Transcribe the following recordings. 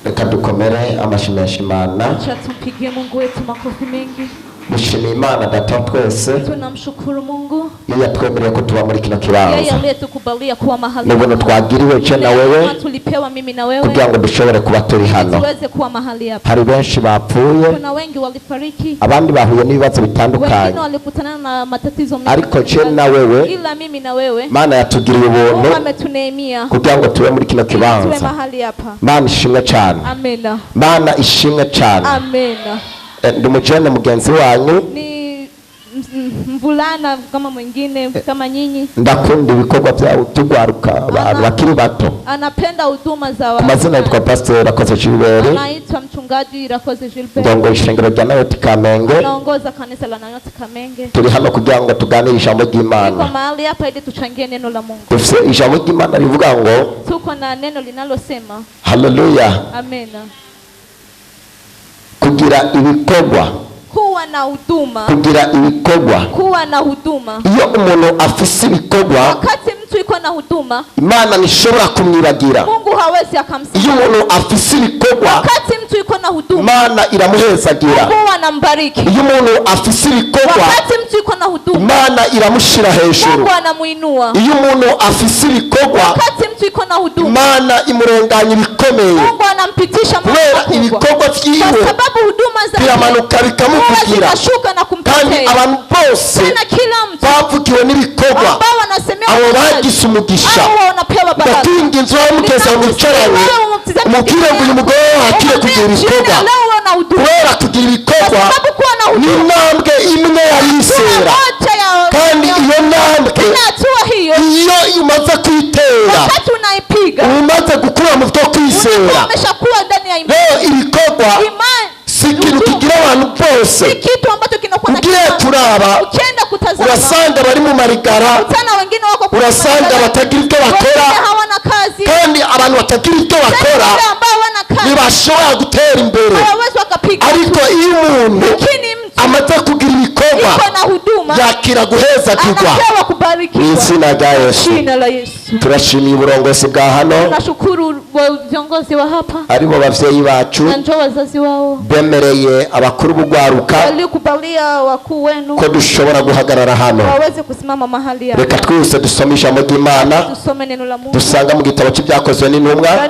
Reka dukomere amashimashimana. Acha tumpigie Mungu wetu makofi mengi. Dushimiye Imana Data twese. Tunamshukuru Mungu. Yeye atwemereye ko tuba muri kino kibanza. Yeye aliyetukubalia kuwa mahali. N'ubuntu twagiriwe cyo na wewe. Tulipewa mimi na wewe. Kugira ngo dushobore kuba turi hano. Tuweze kuwa mahali hapa. Hari benshi bapfuye. Kuna wengi walifariki. Abandi bahuye n'ibibazo bitandukanye. Wengine walikutana na matatizo mengi. Ariko cyo na wewe. Ila mimi na wewe. Mana yatugiriye ubuntu. Mungu ametuneemia. Kugira ngo tube muri kino kibanza. Tuwe mahali hapa. Mana ishimwe cyane. Amena. Mana ishimwe cyane. Amena. Ndumujene mugenzi wanyu. Mvulana kama mwingine kama nyinyi. Ndakunda ibikorwa byawe tugwaruka abantu bakiri bato. Anapenda huduma za watu. Amazina yitwa Pastor Rakoze Gilbert. Anaitwa mchungaji Rakoze Gilbert. Ndongo ishengero rya Nayoti Kamenge. Anaongoza kanisa la Nayoti Kamenge. Turi hano kugira ngo tuganire ijambo ry'Imana. Tuko mahali hapa ili tuchangie neno la Mungu. Dufite ijambo ry'Imana rivuga ngo tuko na neno linalosema haleluya. Amena. Kugira ibikorwa. Kuwa na huduma. Kugira ibikorwa. Kuwa na huduma. Iyo umuntu afise ibikorwa. Wakati mtu iko na huduma. Imana nishobora kumwibagira. Mungu hawezi akamsahau. Iyo umuntu afise ibikorwa. Wakati mtu iko na huduma. Imana iramuhezagira. Mungu anambariki. Iyo umuntu afise ibikorwa. Wakati mtu iko na huduma. Imana iramushira hejuru. Mungu anamuinua. Iyo umuntu afise ibikorwa. Wakati mtu iko na huduma. Imana imurenganya ibikomeye. Mungu anampitisha mambo ibikorwa vyiwe. Kwa sababu huduma za biramanuka bikamuvugira. Kandi abantu bose bavugiwe n'ibikorwa. Abo bagize umugisha. Ndatinga inzu yawe mugeze mucaranye. Umubwire ngo uyu mugore akire kugira ibikorwa. Kubera kugira ibikorwa ni intambwe imwe yarisera. Kandi iyo ntambwe iyo umaze kwitera umaze gukura mu byo kwizera. Rero ibikorwa si ikintu kigira abantu bose. Ugiye kuraba urasanga bari mu marigara, urasanga batagira ibyo bakora, kandi abantu batagira ibyo bakora ntibashobora gutera imbere. Ariko iyo umuntu amaze kugira ibikorwa yakira guhezagirwa. Izina rya Yesu turashimiye uburongozi bwa hano. Viongozi wa hapa aribo bavyeyi bacu bemereye abakuru bugwaruka ko dushobora guhagarara hano. Reka twese dusome ijambo ry'Imana dusanga mu gitabo cy'ibyakozwe n'intumwa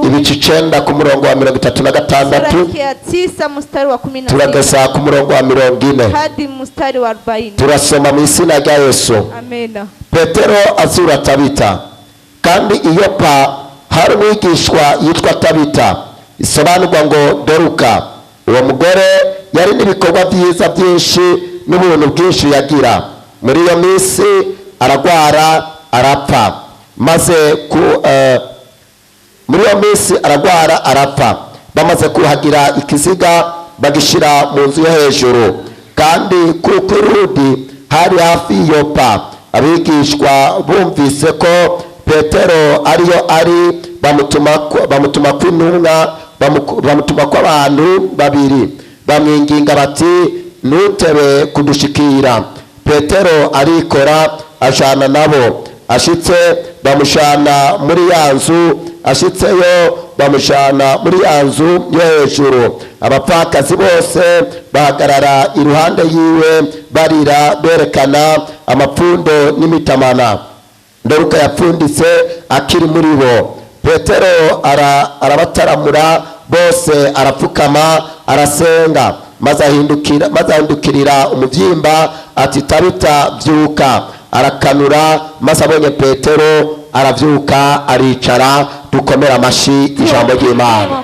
ibice 9 ku murongo wa 36 turageza ku murongo wa 40 turasoma mu izina rya Yesu. Amena. Petero azura Tabita. Kandi Iyopa hari umwigishwa yitwa Tabita, isobanurwa ngo Doruka. Uwo mugore yari n'ibikorwa byiza byinshi n'ubuntu bwinshi yagira. Muri iyo minsi aragwara arapfa. Bamaze kuhagira ikiziga bagishira mu nzu yo hejuru. Kandi kuko Rudi hari hafi Iyopa, abigishwa bumvise ko Petero ariyo ari bamutuma kw'intumwa, bamutuma ko abantu babiri bamwinginga bati ntutebe kudushikira. Petero arikora ajana nabo. Ashitse bamushana muri ya nzu, ashitseyo bamushana muri ya nzu yo hejuru. Abapfakazi bose bahagarara iruhande yiwe barira berekana amapfundo n'imitamana. Doruka yapfunditse akiri muri bo. Petero arabataramura bose, arapfukama arasenga, maze ahindukirira umuvyimba ati Tabita vyuka. Arakanura, maze abonye Petero aravyuka aricara. Dukomera amashi ijambo ry'Imana.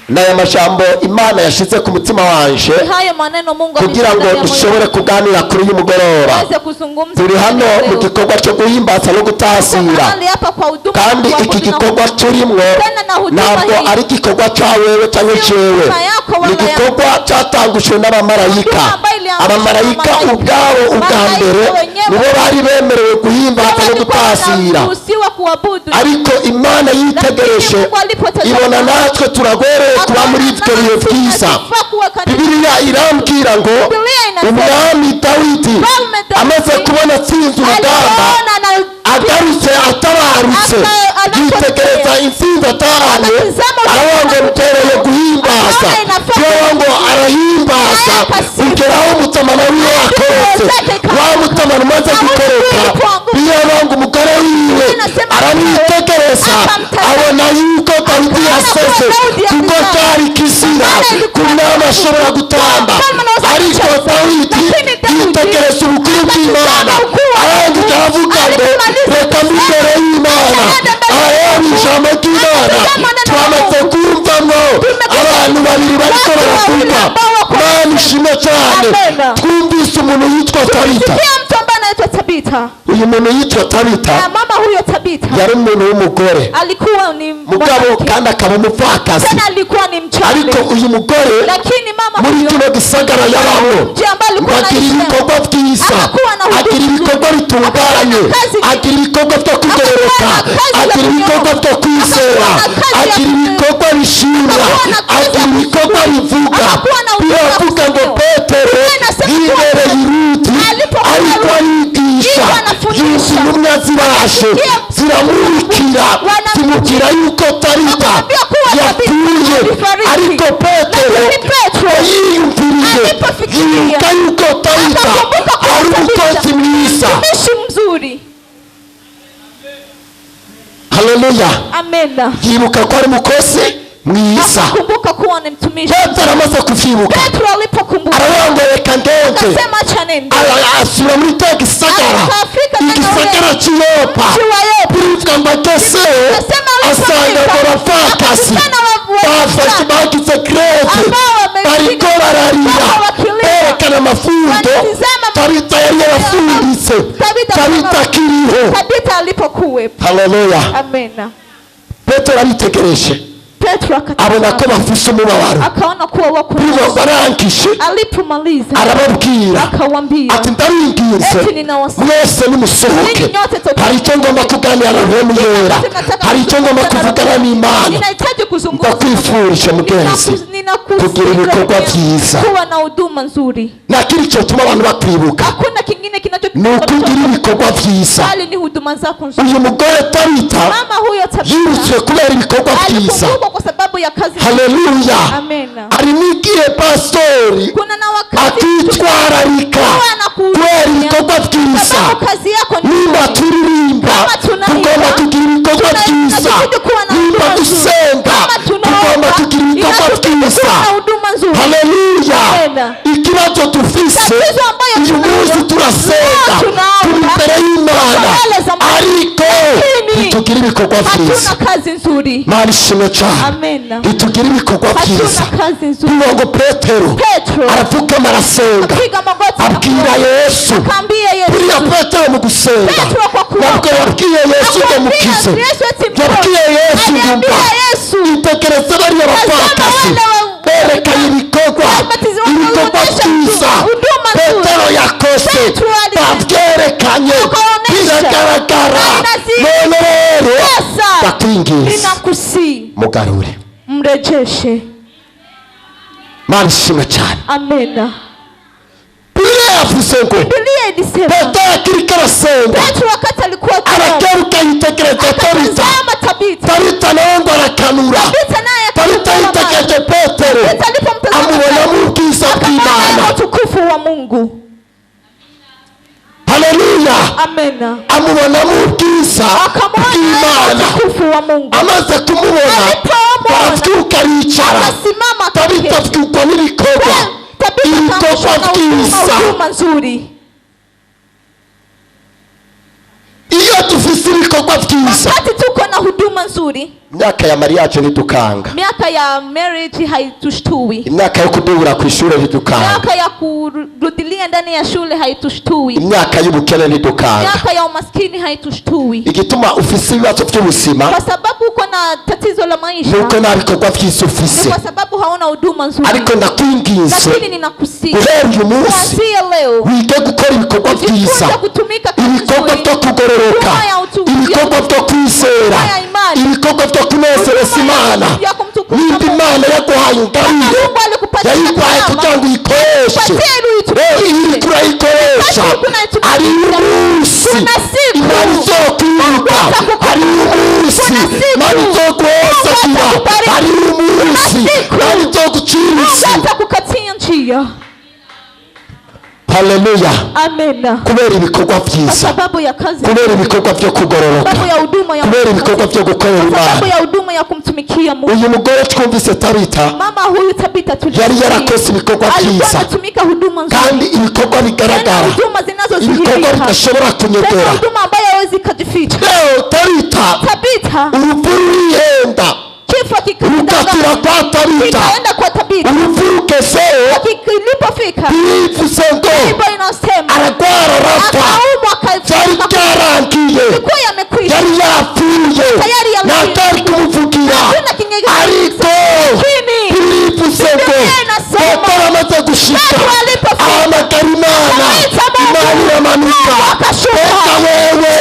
N'aya majambo Imana yashize ku mutima wanje kugira ngo dushobore kuganira kuri uyu mugoroba. Turi hano mu gikorwa cyo guhimbaza no gutasira, kandi iki gikorwa turimwo ntabwo ari igikorwa cyawewe cyangwa cewe. Ni igikorwa cyatangujwe n'abamarayika. Abamarayika ubwabo ubwa mbere nibo bari bemerewe guhimbaza no gutasira, ariko Imana yitegereje ibona natwe turagwereye kuba muri ibyo bihe byiza. Bibiliya irambwira ngo umwami Dawidi amaze kubona atsinze urugamba, agarutse atabarutse, yitegereza intsinzi atahanye aravuga ngo mtereye guhimbaza yewe ngo arahimbaza ugera aho umutamana wiwe wakorotse wa mutamana umaze gukoroka yewe ngo umugore wiwe aramwitegereza abona yuko Dawidi yaseze kuko cyari kizira ku mwami ashobora gutamba ariko Dawidi yitegereza ubukuru bw'Imana arangije aravuga ngo reka mbere y'Imana areba ijambo ry'Imana twamaze kumva ngo abantu babiri bariko baravuga Mana ishimwe cyane twumvise umuntu yitwa Tabita uyu muntu yitwa Tabita mama huyo Tabita yari umuntu w'umugore alikuwa ni mugabo kandi akaba umupfakazi tena alikuwa ni mchane ariko uyu mugore lakini mama muri huyo kino gisagara yabaho agira ibikorwa byiza agira ibikorwa bitunganye agira ibikorwa byo kugororoka agira ibikorwa byo kwizera agira ibikorwa bishimwa agira ibikorwa bivuga biravuga ngo Petero yibereye iruti ariko arigisha yuko intumwa zirashe ziramurikira zimubwira yuko Tabita yapfuye ariko Petero yiyumviriye yibuka yuko Tabita ari umukozi mwiza. Haleluya. Amena. Yibuka ko ari umukozi mwiza. Akakumbuka kuwa ni mtumishi. Petero amaze kuvyibuka Petero alipokumbuka ararongoreka ndende akasema acha nende asubira muri ta gisagara igisagara cy'Yopa bivuga ngo agese asanga abapfakazi bafashe bagize krete bariko bararira berekana amafundo Tabita yari yarafunditse Tabita akiriho Tabita alipokuwepo. Haleluya. Amena. Petero aritegereje Petro abona ko bafise umubabaro akaona kuwa wako barangije alipomaliza arababwira akawambia ati ndaringinze mwese nimusohoke hari icyo ngomba kuganira na Roho yera hari icyo ngomba kuvugana n'Imana ndakwifurije mugenzi kugira ibikorwa byiza kuwa na huduma nzuri nakiri cyo tuma abantu bakwibuka hakuna kingine nukugira ibikorwa byiza bali ni huduma zako nzuri uyu mugore Tabita mama huyo Tabita yirutse kubera ibikorwa byiza kwa sababu ya kazi. Haleluya. Amena. Arinigiye pastori kuna na wakati akitwararika kubera ibikorwa byiza nimba turirimba tugomba kugira ibikorwa byiza nimba dusenga tugomba kugira ibikorwa byiza. Haleluya. Ikibazo dufise uyu munsi turasenga turi imbere y'Imana ariko ntitugira ibikorwa byiza. Mana ishimwe cyane ntitugira ibikorwa byiza. Ngo Petero arapfukama arasenga abwira Yesu buriya Petero mu gusenga ntabwo yabwiye Yesu ngo mukize yabwiye Yesu yumva yitegereza bariya bapfakazi berekanye ibikorwa byiza Petero yakoze babyerekanye biragaragara none rero ndakwinginze mugarure mrejeshe. Mana ishimwe cyane. Amena. Biblia yavuze ngo Biblia ilisema Petero akirika arasenga Petero wakati alikuwa arakeruka yitegereza Tabita nawe arakanura Tabita yitegereje Petero amubona mu bwiza bw'Imana utukufu wa Mungu. Haleluya. Amena. Amubona mu bwiza bw'Imana amaze kumubona aravyuka aricara Tabita avyukwa n'ibikorwa byiza. Iyo dufise ibikorwa byiza wakati tuko na huduma nzuri imyaka ya mariage ntidukanga miaka ya marriage haitushtui imyaka yo kudubura ku ishuri ntidukanga miaka ya kurudilia ndani ya shule haitushtui imyaka y'ubukene ntidukanga miaka ya umaskini haitushtui igituma ufise ibibazo by'ubuzima kwa sababu uko na tatizo la maisha nuko nta bikorwa byiza ufise kwa sababu hauna huduma nzuri ariko ndakwinginze lakini ninakusihi guhera uyu munsi wige gukora ibikorwa byiza ibikorwa byo kugororoka ibikorwa byo kwizera ibikorwa byo kunezereza Imana nimba Imana yaguhaye ingabire yayiguhaye kugira ngo uyikoreshe iri turayikoresha ari umunsi Imana izokwibuka ari umunsi Haleluya. Haleluya. Amena. Kubera ibikorwa Kwa byiza, sababu ya kazi. kubera ibikorwa byo kugororoka, Sababu ya huduma ya kubera ibikorwa byo gukorera Kwa sababu Imana. ya huduma ya kumtumikia Mungu. Uyu mugore twumvise Tabita Mama huyu Tabita yari yarakoze ibikorwa alikuwa byiza, anatumika huduma nzuri. kandi ibikorwa bigaragara, Huduma ibikorwa zinazozihirika. bidashobora kunyegera. Huduma ambayo hawezi kujificha. Leo Tabita Tabita. urupfu rurihenda Kifo rukatira kwa Tabita, kikaenda kwa Tabita. urupfu rugezeyo Kilipofika bivuze ngo Biblia inasema aragwara arapfa, akaumwa byari byarangiye, Ilikuwa yamekwisha. yari yapfuye, Tayari yapfuye. natari kumuvugira, Hakuna kinyegezo. ariko Lakini bivuze ngo Biblia inasema Petero amaze gushika watu walipofika ahamagara Imana, Akaita Mungu. Imana iramanuka. Mungu akashuka. Reka wewe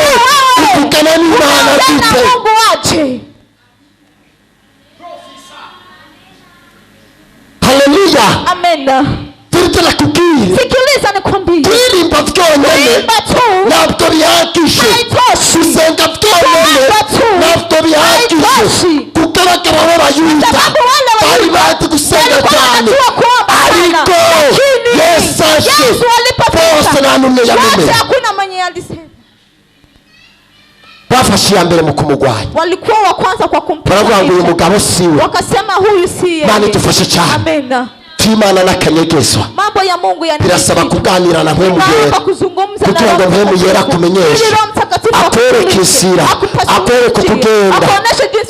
uvugana n'Imana unaongea bite? na Mungu waje. Haleluya. Amena. Turite nakubwire, Sikiliza nikwambie. kuririmba byonyine Kuimba tu ntabwo bihagije, haitoshi. gusenga byonyine Kuomba tu ntabwo bihagije, haitoshi. kugaragara b'abayuda Sababu wale bari Wayuda bazi gusenga walikuwa cyane, wanajua kuomba sana. ariko Lakini Yesu aje Yesu alipofika, bose nta n'umwe wote yamumenya. hakuna mwenye alisema. Bafashe iya mbere mu kumugwanya, Walikuwa wa kwanza kwa baravuga ngo uyu kumpiga. mugabo siwe. Wakasema huyu si yeye. Imana idufashe cyane. Amena. Imana n'akanyegezwa Mambo ya Mungu birasaba kuganira na mpemu yera, kuzungumza kugira ngo mpemu yera akumenyeshe, akwereke inzira, akwereke uko ugenda.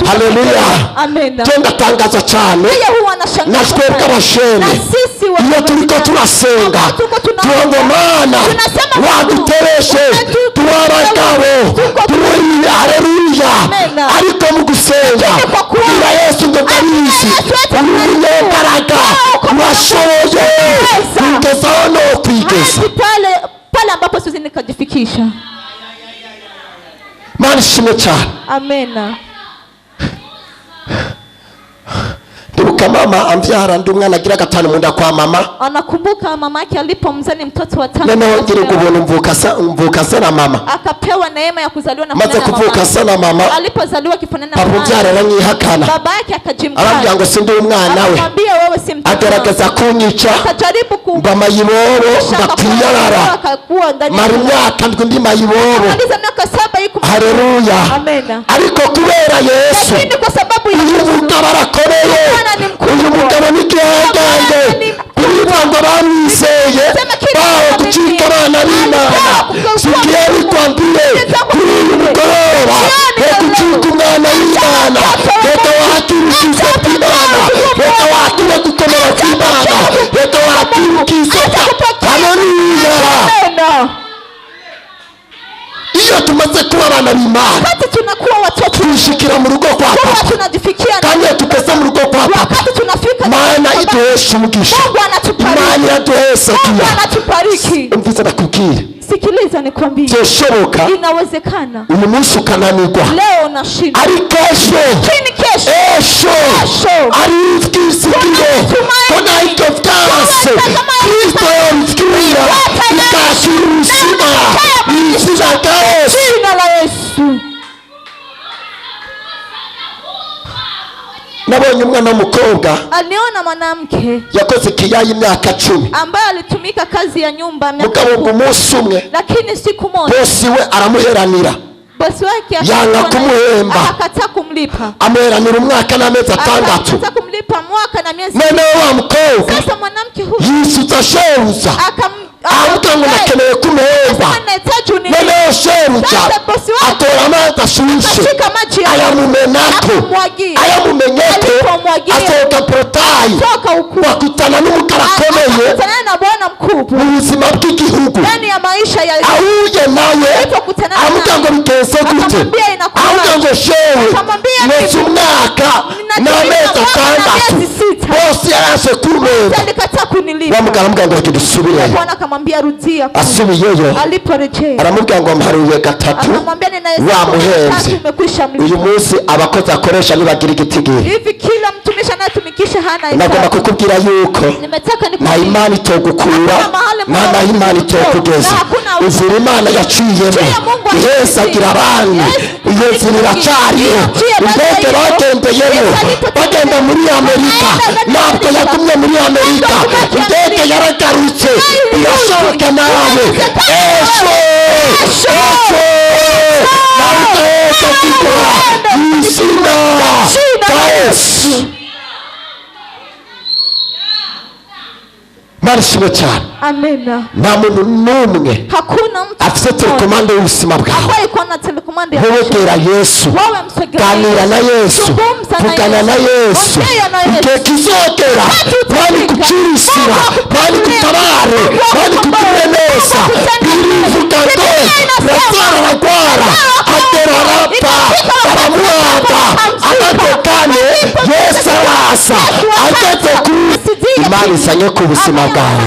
Haleluya. Amena. Genda tangaza cyane Yeye huwa anashangaza na twebwe sana. abashene, Na sisi wa- iyo turiko turasenga turongo Mana Tunasema wadutereshe Mungu, turi abagabo turi haleluya. Amena. Ariko mu gusenga Lakini kwa kuwa- bwira Yesu ngo ndabizi umunyembaraga urashoboye kugeza aho no kwigeza. hadi pale ambapo siwezi nikajifikisha. Mana ishimwe cyane. Amena. Ndibuka mama ambyara ndi umwana agira gatanu mu nda kwa mama, Anakumbuka mama yake alipomzani mtoto wa tano. noneho ngira ubuntu mvuka se na mama, Akapewa neema ya kuzaliwa na maze kufanana na kuvuka mama. se na mama Alipozaliwa kifanana na papa mama. umbyara aranyihakana, Baba yake akajimkana. arambwira ngo sindi umwana we, Akamwambia wewe si mtoto. agerageza kunyica Akajaribu mba mayibobo ngapiyarara, akakuwa ndani. mara imyaka ndwi ndi mayibobo. Aliza miaka 7 yuko. Haleluya. Amena. Ariko kubera Yesu Lakini kwa sababu ya uyu Yesu, mugabo arakomeye, Bwana ni mkubwa. uyu mugabo ni gihangange, kuriva ngo bamwizeye baho gucika abana b'Imana. Sikiye bikwambire kuri uyu mugoroba wo gucika umwana w'Imana, reka wakire ubwiza bw'Imana, reka wakire gukomera kw'Imana, reka wakire ubwiza bwa haleluya. Amena. Iyo tumaze kuba abana b'Imana Wakati tunakuwa watoto, twishikira mu rugo kwa huwa papa, tunajifikia na kandi iyo tugeze mu rugo kwa papa wakati tunafika Imana iduhesha umugisha, Mungu anatubariki. Imana iraduhesha Mungu kiya. anatubariki. Umvise nakubwire, Sikiliza nikwambie. byoshoboka Inawezekana uyu munsi ukananirwa, leo nashinda. ariko ejo Lakini kesho esho ari ibyizigiro ko nahibyo byase Kristo yabibwira bikakira ubuzima mu izina rya Yesu. jina la Yesu. Nabonye umwana w'umukobwa Aliona mwanamke yakoze ikiyayi imyaka 10, ambaye alitumika kazi ya nyumba miaka mugabo ngo 10, umunsi umwe lakini siku moja bosi we aramuheranira, bosi wake yanga kumuhemba, akakataa kumlipa. amuheranira umwaka n'amezi 6. Akakataa kumlipa mwaka na miezi. Noneho wa mukobwa Sasa mwanamke huyu yisutsa shebuja avuga ngo nakeneye kumuhemba. Noneho shebuja atora amazi ashushe ayamumenako, ayamumenyeko, asohoka porotayi bakutana n'umukara akomeye mu buzima bw'igihugu. Ahuye nawe avuga ngo biteze gute, avuga ngo shewe mwese umwaka n'amezi 6 bose yaraje kumwemba. Wamugana amuga ngo dusubire, asubiyeyo aramubwira ngo mparuye gatatu wamuhembye. Uyu munsi abakozi akoresha nibagira igitigiri. Hivi kila mtumishi anayetumikisha hana Nagomba hesabu. kukubwira yuko Nimetaka nta nikwambie, Imana itogukura nta Imana itokugeza, inzira Imana yaciyemo ihesagira abandi. Iyo nzira iracariho. Indege bagendeyemo bagenda muri Amerika ntabwo yagumye muri Amerika, indege yaragarutse. Birashoboka nawe ejo nawe ukakigura mu izina rya Yesu. Marishimwe cyane. Amena. Nta muntu n'umwe Hakuna mtu afite telekomande y'ubuzima bwawe. ambaye iko na telekomande ya Ntubegera Yesu, ganira na Yesu, vugana na Yesu. Igihe kizogera bari kukirisira, bari kutabare, bari kugirira neza. Birivuga ngo Lazaro aragwara, agera arapfa, baramwaga. Agatekane Yesu araza, ageze ku Imana isanye ku buzima bwawe,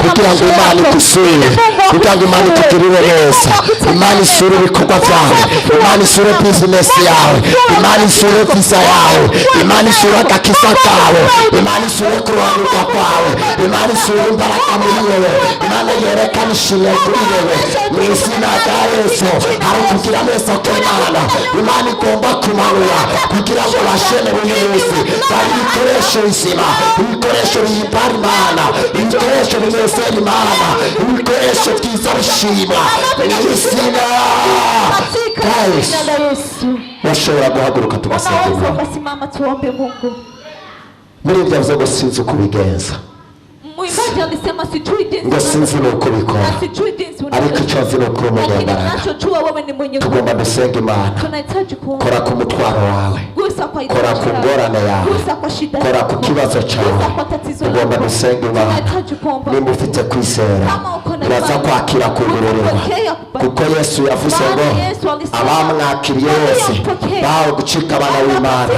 kugira ngo Imana igusure, kugira ngo Imana ikugirire neza. Imana isure ibikorwa byawe, Imana isure bizinesi yawe, Imana isure visa yawe, Imana isure agakiza kawe, Imana isure kurohanuka kwawe, Imana isure imbaraga muri wewe, Imana yerekana ishimwe kuri wewe. Mu izina rya Yesu hari kugira neza kw'Imana. Imana igomba kumanura kugira ngo bashene buri munsi bari ibikoresho bizima, ibikoresho bihimbara Imana, ibikoresho binezera Imana, ibikoresho byiza bishimwa. Mu izina rya Yesu bashobora guhaguruka tugasenga Imana. Wasimama tuombe Mungu. Muri ibyo byo ngo sinzi uko ubigenza, Mwimbaji alisema sijui jinsi ngo sinzi nuko ubikora, na sijui jinsi ariko icyo nzi ni uko uri lakini umunyembaraga. ninachojua wewe ni mwenye nguvu. Tugomba gusenga Imana. Tunahitaji kuomba. Kora ku mutwaro wawe, Gusa kwa kora ku ngorane yawe, Gusa kwa shida kora yako. ku kibazo cyawe. Gusa kwa tatizo Tugomba lako. gusenga Imana. Tunahitaji kuomba. Nimba ufite kwizera Kama uko na uraza imani, kwakira kugururirwa, utapokea kuko Yesu yavuze ngo Maana Yesu alisema, abamwakiriye bose bahawe gucika abana b'Imana.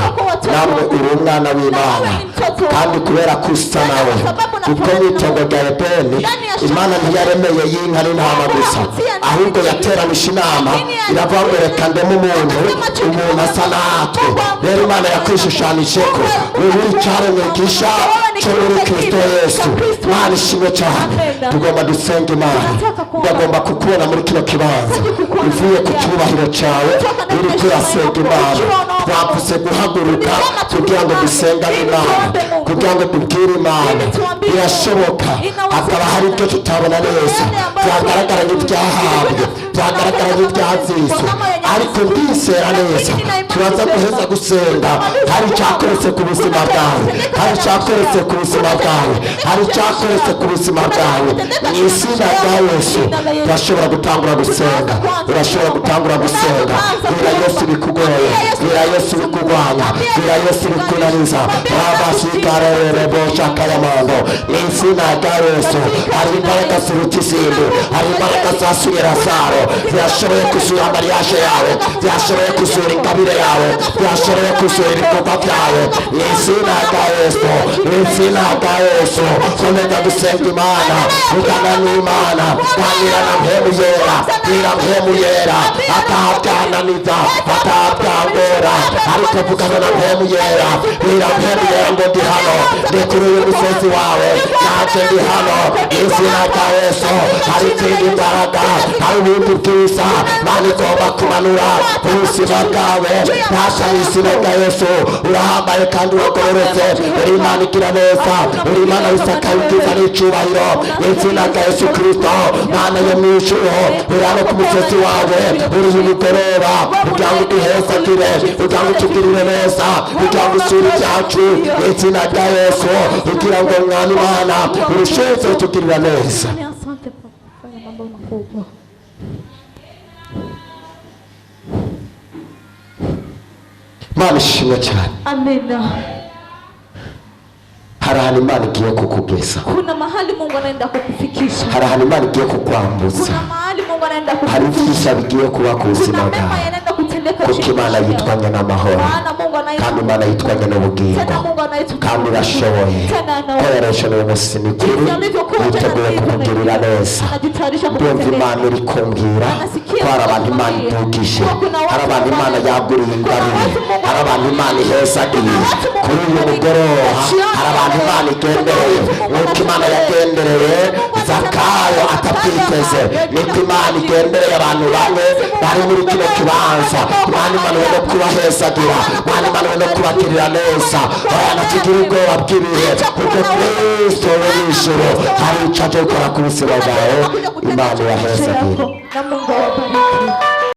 Namwe uri umwana w'Imana, kandi kubera ko usa nawe, kuko n'itongo rya Edeni Imana ntiyaremeye y'inka n'intama gusa, ahubwo yateranije inama iravuga ngo reka ndeme umuntu asa natwe. Rero Imana yakwishushanyije ko wewe uri icyaremwe gisha cyo muri Kristo Yesu. Imana ishimwe cyane. Tugomba dusenga Imana, ndagomba kukubona muri kino kibanza uvuye ku cyubahiro cyawe uri kurasenga Imana. Twavuze guhaguruka kugira ngo dusenga Imana, kugira ngo tubwire Imana birashoboka hakaba hari ibyo tutabona neza, byagaragara nk'ibyahabwe, byagaragara nk'ibyazizwe, ariko ndizera neza turaza guheza gusenga. Hari icyakoretse ku buzima bwawe, hari icyakoretse ku buzima bwawe, hari icyakoretse ku buzima bwawe. Mu izina rya Yesu urashobora gutangura gusenga, urashobora gutangura gusenga. Bwira Yesu bikugoye, bwira Yesu bikugwanya, bwira Yesu bikunaniza. Rabasikarerebo shakayamando. Mu izina rya Yesu hari imbaraga ziruta izindi, hari imbaraga zasuye Lazaro, zirashoboye kuzura mariage yawe, zirashoboye kuzura ingabire yawe, zirashoboye kuzura ibikorwa byawe. Mu izina rya Yesu, mu izina rya Yesu komeza gusenga Imana, vugana n'Imana, ganira na mpemu yera, bwira mpemu yera atahabyananiza, atahabyangora, ariko vugana na mpemu yera, bwira mpemu yera ngo ndi hano, ndi kuri uyu musozi wawe, naje ndi hano. Mu izina rya Yesu hari izindi mbaraga, hari ubundi bwiza Imana igomba kumanura ubuzima bwawe. Ntasha mu izina rya Yesu urahambaye kandi uragororotse, uri Imana igira neza, uri Imana wisakaye ubwiza n'icyubahiro. Mu izina rya Yesu Kristo Mana yo mu ijuru, uri hano ku musozi wawe, uri umugoroba, kugira ngo uduhezagire, kugira ngo utugirire neza, kugira ngo usure ibyacu. Mu izina rya Yesu kugira ngo Mwana Imana urusheho kutugirira neza. Asante kwa kufanya mambo makubwa. Imana ishimwe cyane. Amina. Hari ahantu Imana igiye kukugeza, Kuna mahali Mungu anaenda kukufikisha. hari ahantu Imana igiye kukwambuza, Kuna mahali Mungu anaenda hari kukufikisha. byinshi bigiye kuba ku buzima Kuna mema bwawe, yanaenda kutendeka kuko Imana yitwa Nyenamahoro. Maana Mungu kandi Imana yitwanye n'ubugingo Tena Mungu anayetukuza. kandi irashoboye Tena anaweza. koresha uyu munsi mikuru Jinsi alivyokuwa tena yiteguye ndivyo kumugirira anajitayarisha. neza Anajitayarisha ndumva kumtendea. Imana iri kumbwira Anasikia ko hari abantu Imana kumwambia. idugije Kuwa kuna watu hari abantu ambao Imana yaguriye kuna ingabire watu Mungu hari abantu Imana ihezagiye Kuna watu Mungu kuri uyu amebariki. mugoroba Jioni hari abantu leo. Imana igendereye Kuna watu Mungu nk'uko Imana anatembelea. yagendereye Mungu Zakayo anatembelea. atabyiteze Anatembelea. niko Imana igendereye abantu bamwe bari muri kino kibanza Imana imanuwe no kubahezagira Imana imanuwe no kubagirira neza oya ntukigire ubwoba bw'ibihe kuko Kristo wo mw'ijuru hari icyo aje gukora ku buzima bwawe Imana ibahezagira Na Mungu awabariki.